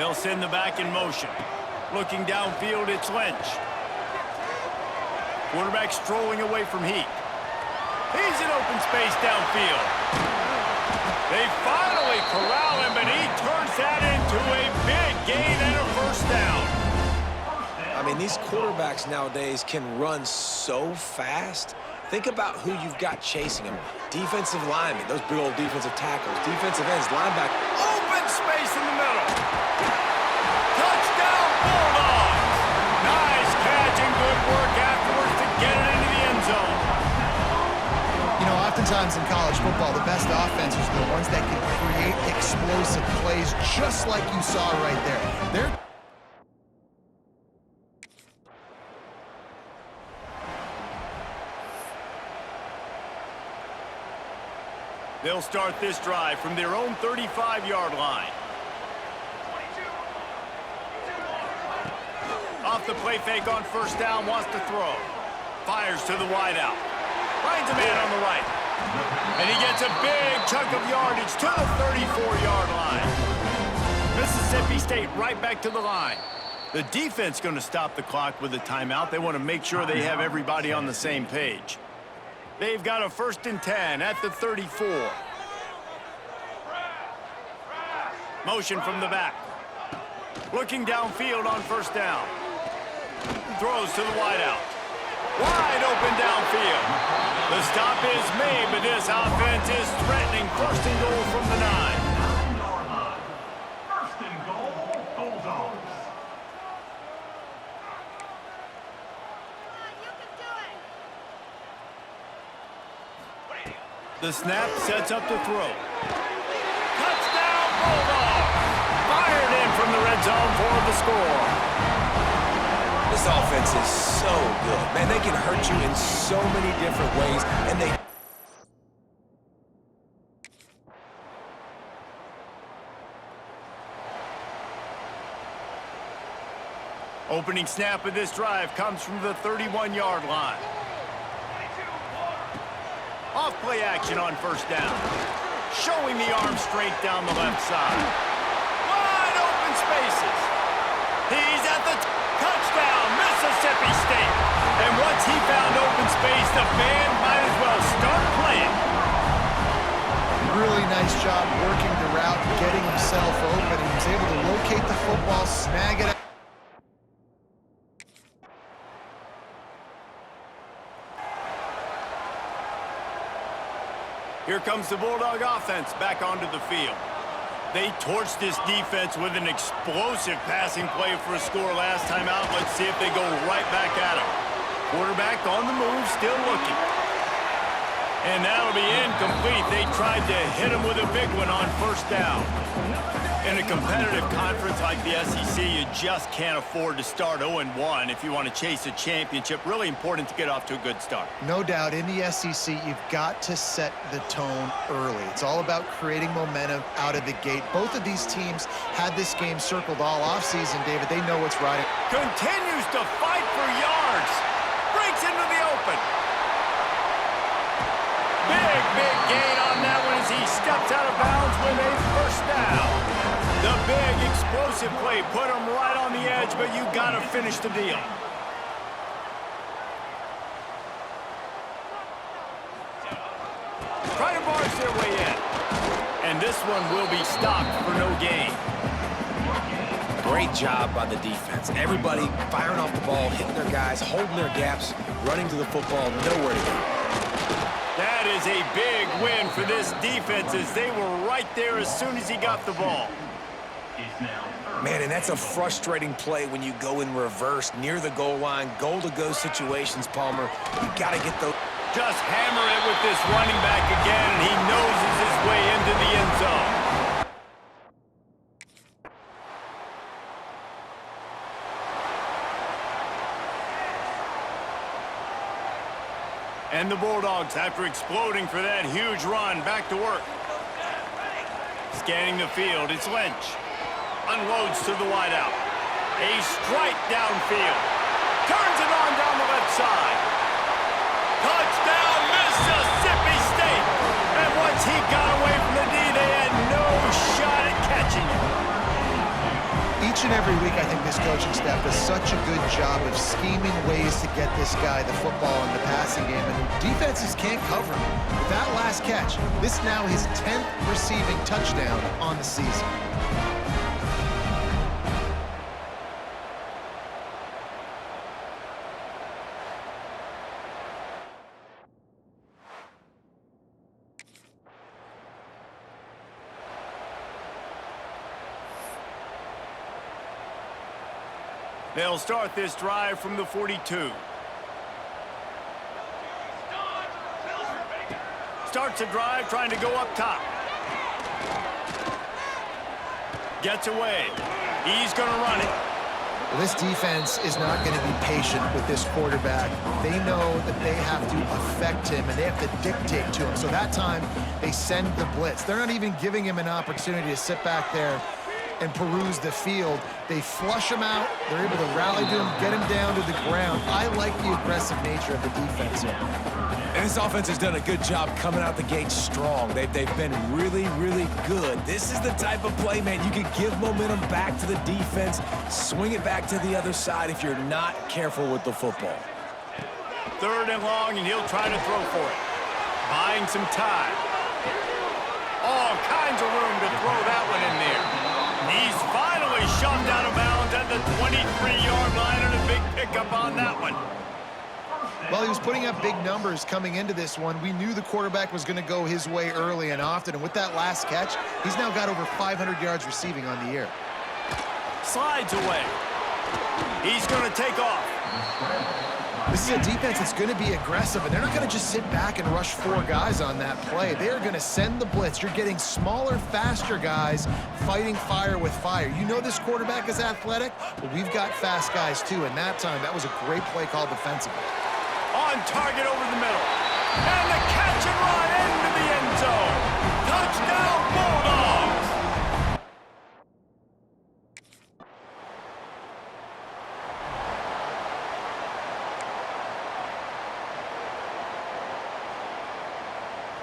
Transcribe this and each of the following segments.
They'll send the back in motion. Looking downfield, it's Lynch. Quarterback strolling away from Heat. He's in open space downfield. They finally corral him, but he turns that into a big gain and a first down. I mean, these quarterbacks nowadays can run so fast. Think about who you've got chasing them. Defensive linemen, those big old defensive tackles, defensive ends, linebackers. Open space in the middle. Touchdown, Bulldogs. Nice catch and good work afterwards to get it into the end zone. You know, oftentimes in college football, the best offenses are the ones that can create explosive plays just like you saw right there. They'll start this drive from their own 35-yard line. Off the play fake on first down, wants to throw. Fires to the wideout. Finds a man on the right. And he gets a big chunk of yardage to the 34-yard line. Mississippi State right back to the line. The defense going to stop the clock with a timeout. They want to make sure they have everybody on the same page. They've got a 1st and 10 at the 34. Motion from the back. Looking downfield on first down. Throws to the wideout. Wide open downfield. The stop is made, but this offense is threatening 1st and goal from the 9. 1st and goal, Bulldogs. The snap sets up the throw. Touchdown, Bulldogs! Fired in from the red zone for the score. This offense is so good. Man, they can hurt you in so many different ways, and they... Opening snap of this drive comes from the 31-yard line. Off play action on first down. Showing the arm straight down the left side. Wide open spaces. He's at the touchdown, Mississippi State. And once he found open space, the band might as well start playing. Really nice job working the route, getting himself open. He was able to locate the football, snag it out. Here comes the Bulldog offense back onto the field. They torched this defense with an explosive passing play for a score last time out. Let's see if they go right back at him. Quarterback on the move, still looking. And that'll be incomplete. They tried to hit him with a big one on first down. In a competitive conference like the SEC, you just can't afford to start 0-1 if you want to chase a championship. Really important to get off to a good start. No doubt, in the SEC, you've got to set the tone early. It's all about creating momentum out of the gate. Both of these teams had this game circled all offseason, David. They know what's right. Continues to fight for yards. Breaks into the open. Big gain on that one as he steps out of bounds with a first down. The big explosive play put him right on the edge, but you got to finish the deal. Try to barge their way in. And this one will be stopped for no gain. Great job by the defense. Everybody firing off the ball, hitting their guys, holding their gaps, running to the football, nowhere to go. That is a big win for this defense as they were right there as soon as he got the ball. Man, and that's a frustrating play when you go in reverse near the goal line, goal-to-go situations, Palmer. You got to get those. Just hammer it with this running back again, and he noses his way into the end zone. And the Bulldogs, after exploding for that huge run, back to work. Scanning the field, it's Lynch. Unloads to the wideout. A strike downfield. Turns it on down the left side. Touchdown, Mississippi State! And once he got away from the D, they had no shot at catching it. Each and every week, I think this coaching staff does such a good job of scheming ways to get this guy the football in the passing game, and defenses can't cover him. With that last catch, this now his 10th receiving touchdown on the season. They'll start this drive from the 42. Starts a drive trying to go up top. Gets away. He's going to run it. Well, this defense is not going to be patient with this quarterback. They know that they have to affect him, and they have to dictate to him. So that time, they send the blitz. They're not even giving him an opportunity to sit back there and peruse the field. They flush him out. They're able to rally to him, get him down to the ground. I like the aggressive nature of the defense here. And this offense has done a good job coming out the gate strong. They've been really, really good. This is the type of play, man, you can give momentum back to the defense, swing it back to the other side if you're not careful with the football. 3rd and long, and he'll try to throw for it. Buying some time. All kinds of room to throw that one in there. He's finally shoved out of bounds at the 23-yard line, and a big pickup on that one. Well, he was putting up big numbers coming into this one. We knew the quarterback was going to go his way early and often, and with that last catch, he's now got over 500 yards receiving on the year. Slides away. He's going to take off. This is a defense that's going to be aggressive, and they're not going to just sit back and rush 4 guys on that play. They are going to send the blitz. You're getting smaller, faster guys fighting fire with fire. You know this quarterback is athletic, but we've got fast guys too, and that time, that was a great play called defensively. On target over the middle. And the catch and run into the end zone. Touchdown, Bulldogs!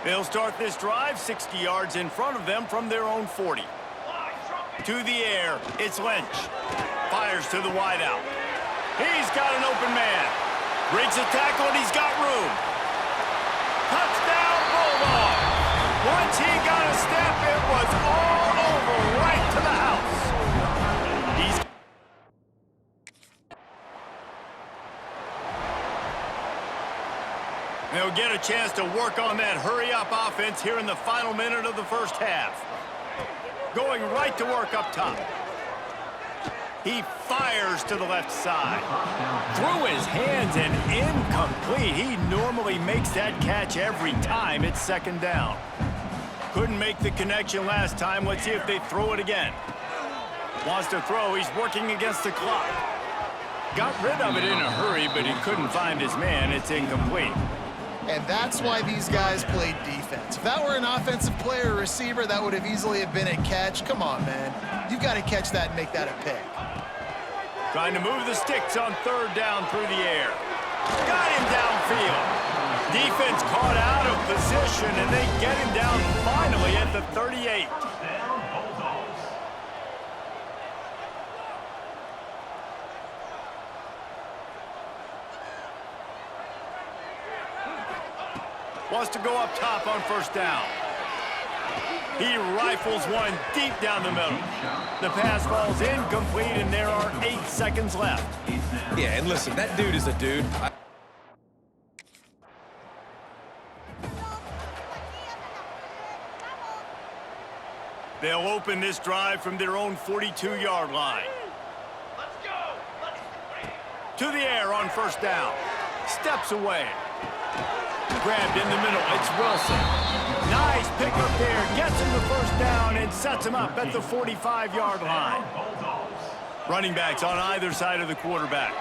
They'll start this drive 60 yards in front of them from their own 40. To the air, it's Lynch. Fires to the wideout. He's got an open man. Breaks a tackle, and he's got room. Touchdown, Bulldogs! Once he got a step, it was all over, right to the house. They'll get a chance to work on that hurry-up offense here in the final minute of the first half. Going right to work up top. He fires to the left side. Through his hands and incomplete. He normally makes that catch every time it's 2nd down. Couldn't make the connection last time. Let's see if they throw it again. Wants to throw. He's working against the clock. Got rid of it in a hurry, but he couldn't find his man. It's incomplete. And that's why these guys played defense. If that were an offensive player or receiver, that would have easily have been a catch. Come on, man. You've got to catch that and make that a pick. Trying to move the sticks on 3rd down through the air. Got him downfield. Defense caught out of position, and they get him down finally at the 38. Wants to go up top on 1st down. He rifles one deep down the middle. The pass falls incomplete, and there are 8 seconds left. Yeah, and listen, that dude is a dude. They'll open this drive from their own 42-yard line. To the air on 1st down. Steps away. Grabbed in the middle. It's Wilson. Nice pickup there. Gets him the 1st down and sets him up at the 45-yard line. Running backs on either side of the quarterback.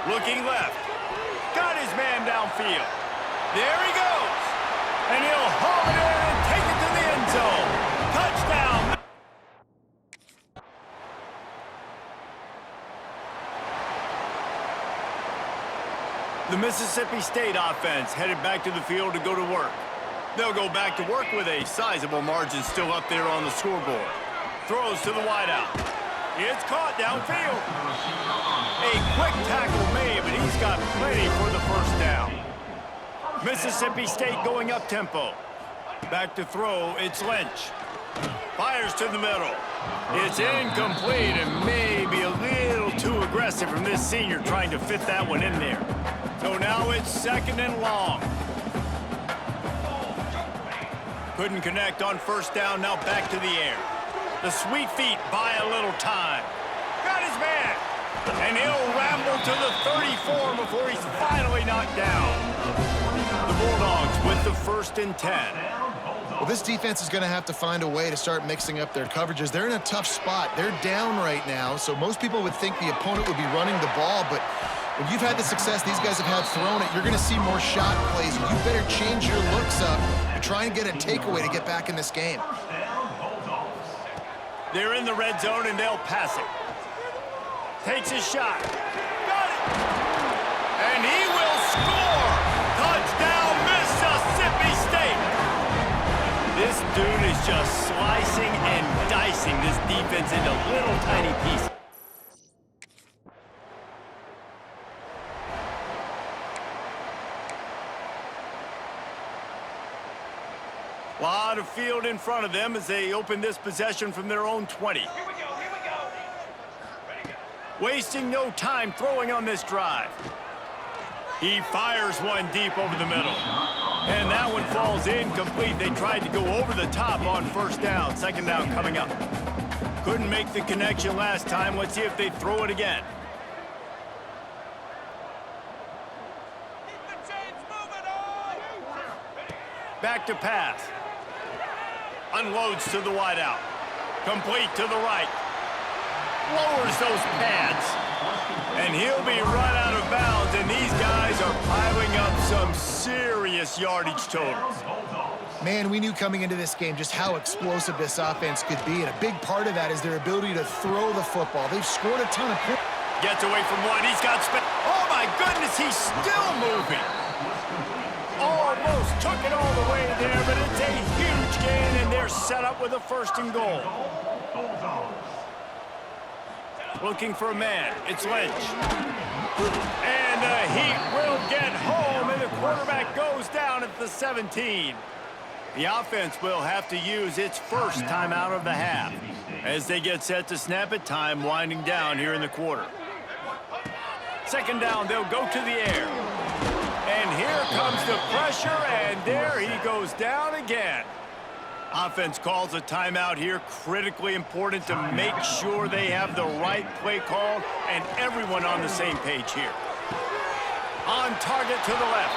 Looking left. Got his man downfield. There he goes. And he'll haul it in and take it to the end zone. Touchdown. The Mississippi State offense headed back to the field to go to work. They'll go back to work with a sizable margin still up there on the scoreboard. Throws to the wideout. It's caught downfield. A quick tackle made, but he's got plenty for the first down. Mississippi State going up-tempo. Back to throw, it's Lynch. Fires to the middle. It's incomplete and maybe a little too aggressive from this senior trying to fit that one in there. So now it's 2nd and long. Couldn't connect on first down, now back to the air. The sweet feet buy a little time. Got his man. And he'll ramble to the 34 before he's finally knocked down. The Bulldogs with the 1st and 10. Well, this defense is going to have to find a way to start mixing up their coverages. They're in a tough spot. They're down right now, so most people would think the opponent would be running the ball, but when you've had the success these guys have had throwing it, you're going to see more shot plays, and you better change your looks up and try and get a takeaway to get back in this game. They're in the red zone, and they'll pass it. Takes a shot. Got it! And he will score! Touchdown, Mississippi State! This dude is just slicing and dicing this defense into little tiny pieces. A lot of field in front of them as they open this possession from their own 20. Here we go, here we go. Ready, go. Wasting no time throwing on this drive. He fires one deep over the middle. And that one falls incomplete. They tried to go over the top on first down. 2nd down coming up. Couldn't make the connection last time. Let's see if they throw it again. Keep the chains moving on. Back to pass. Unloads to the wideout. Complete to the right. Lowers those pads. And he'll be run out of bounds, and these guys are piling up some serious yardage totals. Man, we knew coming into this game just how explosive this offense could be, and a big part of that is their ability to throw the football. They've scored a ton of points. Gets away from one. He's got oh, my goodness, he's still moving. Almost took it all the way there, but it's a huge gain, and they're set up with a 1st and goal. Looking for a man. It's Lynch. And the Heat will get home, and the quarterback goes down at the 17. The offense will have to use its first timeout of the half as they get set to snap it. Time winding down here in the quarter. 2nd down, they'll go to the air. And here comes the pressure, and there he goes down again. Offense calls a timeout here. Critically important to make sure they have the right play called and everyone on the same page here. On target to the left.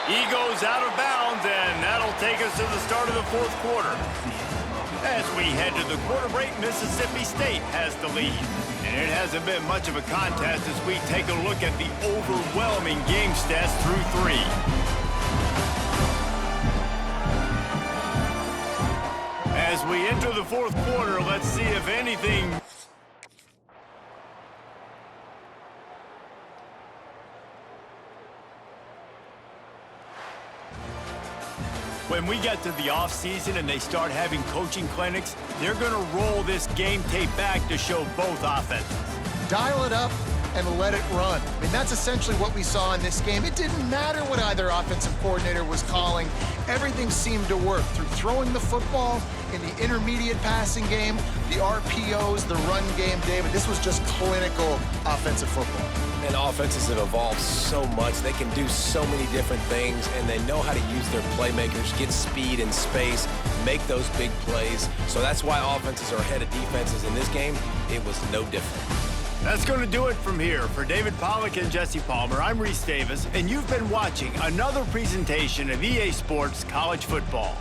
He goes out of bounds, and that'll take us to the start of the 4th quarter. As we head to the quarter break, Mississippi State has the lead. And it hasn't been much of a contest as we take a look at the overwhelming game stats through 3. As we enter the 4th quarter, let's see if anything... When we get to the offseason and they start having coaching clinics, they're going to roll this game tape back to show both offenses. Dial it up and let it run. I mean, that's essentially what we saw in this game. It didn't matter what either offensive coordinator was calling. Everything seemed to work through throwing the football, in the intermediate passing game, the RPOs, the run game, David. This was just clinical offensive football. And offenses have evolved so much. They can do so many different things, and they know how to use their playmakers, get speed and space, make those big plays. So that's why offenses are ahead of defenses. In this game, it was no different. That's going to do it from here. For David Pollack and Jesse Palmer, I'm Reese Davis, and you've been watching another presentation of EA Sports College Football.